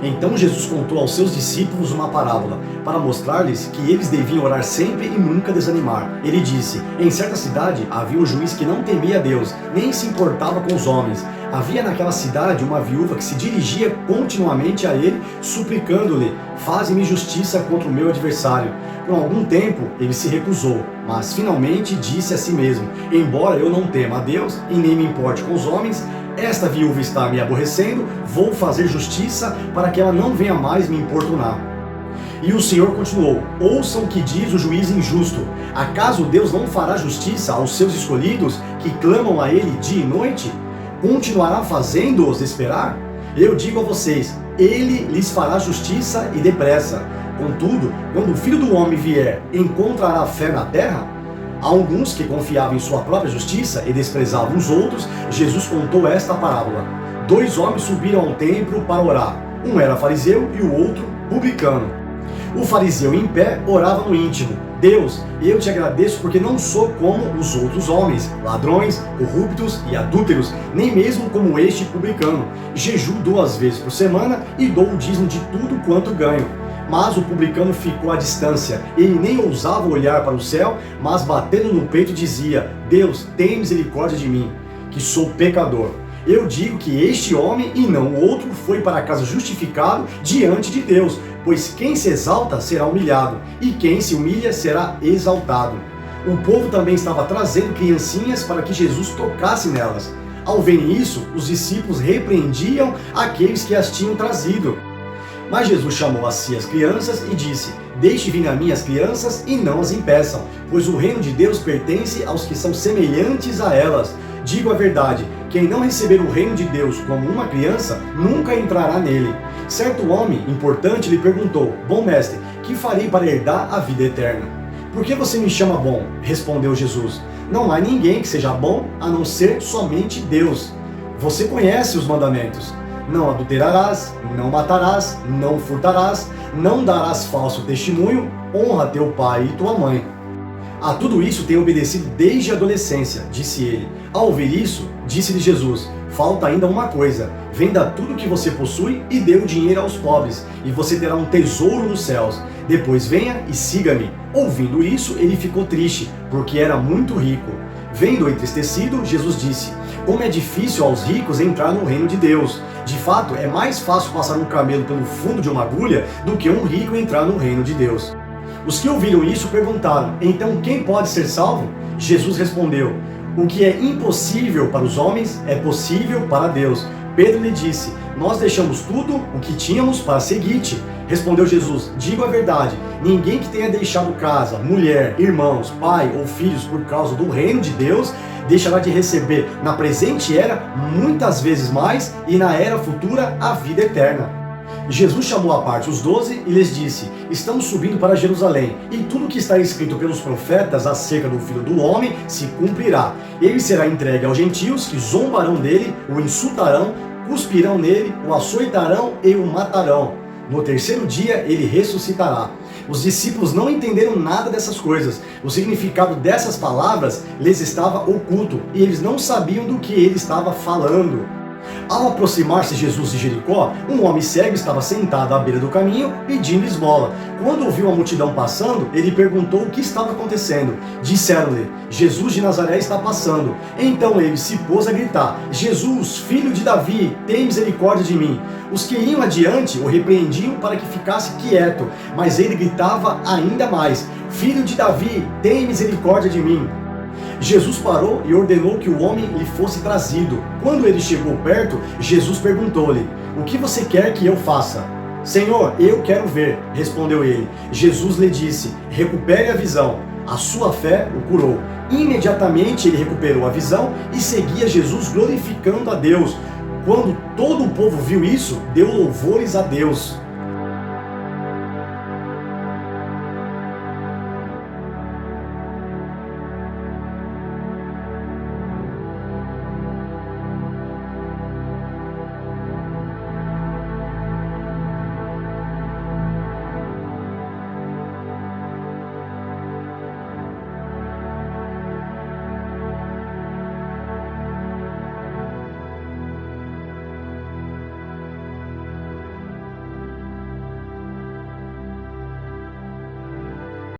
Então Jesus contou aos seus discípulos uma parábola, para mostrar-lhes que eles deviam orar sempre e nunca desanimar. Ele disse: em certa cidade havia um juiz que não temia Deus, nem se importava com os homens. Havia naquela cidade uma viúva que se dirigia continuamente a ele, suplicando-lhe: faze-me justiça contra o meu adversário. Por algum tempo ele se recusou, mas finalmente disse a si mesmo: embora eu não tema a Deus e nem me importe com os homens, esta viúva está me aborrecendo, vou fazer justiça para que ela não venha mais me importunar. E o Senhor continuou: ouçam o que diz o juiz injusto. Acaso Deus não fará justiça aos seus escolhidos, que clamam a Ele dia e noite? Continuará fazendo-os esperar? Eu digo a vocês, Ele lhes fará justiça e depressa. Contudo, quando o Filho do Homem vier, encontrará fé na terra? A alguns que confiavam em sua própria justiça e desprezavam os outros, Jesus contou esta parábola. 2 homens subiram ao templo para orar. Um era fariseu e o outro publicano. O fariseu em pé orava no íntimo: Deus, eu te agradeço porque não sou como os outros homens, ladrões, corruptos e adúlteros, nem mesmo como este publicano. Jejuo 2 vezes por semana e dou o dízimo de tudo quanto ganho. Mas o publicano ficou à distância. Ele nem ousava olhar para o céu, mas batendo no peito dizia: Deus, tem misericórdia de mim, que sou pecador. Eu digo que este homem e não o outro foi para casa justificado diante de Deus, pois quem se exalta será humilhado, e quem se humilha será exaltado. O povo também estava trazendo criancinhas para que Jesus tocasse nelas. Ao verem isso, os discípulos repreendiam aqueles que as tinham trazido. Mas Jesus chamou a si as crianças e disse: deixe vir a mim as crianças e não as impeçam, pois o reino de Deus pertence aos que são semelhantes a elas. Digo a verdade, quem não receber o reino de Deus como uma criança, nunca entrará nele. Certo homem importante lhe perguntou: bom mestre, que farei para herdar a vida eterna? Por que você me chama bom? Respondeu Jesus: não há ninguém que seja bom a não ser somente Deus. Você conhece os mandamentos: não adulterarás, não matarás, não furtarás, não darás falso testemunho, honra teu pai e tua mãe. A tudo isso tenho obedecido desde a adolescência, disse ele. Ao ouvir isso, disse-lhe Jesus: falta ainda uma coisa, venda tudo que você possui e dê o dinheiro aos pobres, e você terá um tesouro nos céus. Depois venha e siga-me. Ouvindo isso, ele ficou triste, porque era muito rico. Vendo-o entristecido, Jesus disse: como é difícil aos ricos entrar no reino de Deus. De fato, é mais fácil passar um camelo pelo fundo de uma agulha do que um rico entrar no reino de Deus. Os que ouviram isso perguntaram: então quem pode ser salvo? Jesus respondeu: o que é impossível para os homens é possível para Deus. Pedro lhe disse: nós deixamos tudo o que tínhamos para seguir-te. Respondeu Jesus: digo a verdade, ninguém que tenha deixado casa, mulher, irmãos, pai ou filhos por causa do reino de Deus, deixará de receber na presente era muitas vezes mais, e na era futura a vida eterna. Jesus chamou à parte os 12 e lhes disse: estamos subindo para Jerusalém, e tudo que está escrito pelos profetas acerca do Filho do Homem se cumprirá. Ele será entregue aos gentios, que zombarão dele, o insultarão, cuspirão nele, o açoitarão e o matarão. No terceiro dia ele ressuscitará. Os discípulos não entenderam nada dessas coisas. O significado dessas palavras lhes estava oculto, e eles não sabiam do que ele estava falando. Ao aproximar-se Jesus de Jericó, um homem cego estava sentado à beira do caminho, pedindo esmola. Quando ouviu a multidão passando, ele perguntou o que estava acontecendo. Disseram-lhe: Jesus de Nazaré está passando. Então ele se pôs a gritar: Jesus, filho de Davi, tem misericórdia de mim. Os que iam adiante o repreendiam para que ficasse quieto, mas ele gritava ainda mais: Filho de Davi, tem misericórdia de mim. Jesus parou e ordenou que o homem lhe fosse trazido. Quando ele chegou perto, Jesus perguntou-lhe: o que você quer que eu faça? Senhor, eu quero ver, respondeu ele. Jesus lhe disse: recupere a visão. A sua fé o curou. Imediatamente ele recuperou a visão e seguia Jesus glorificando a Deus. Quando todo o povo viu isso, deu louvores a Deus.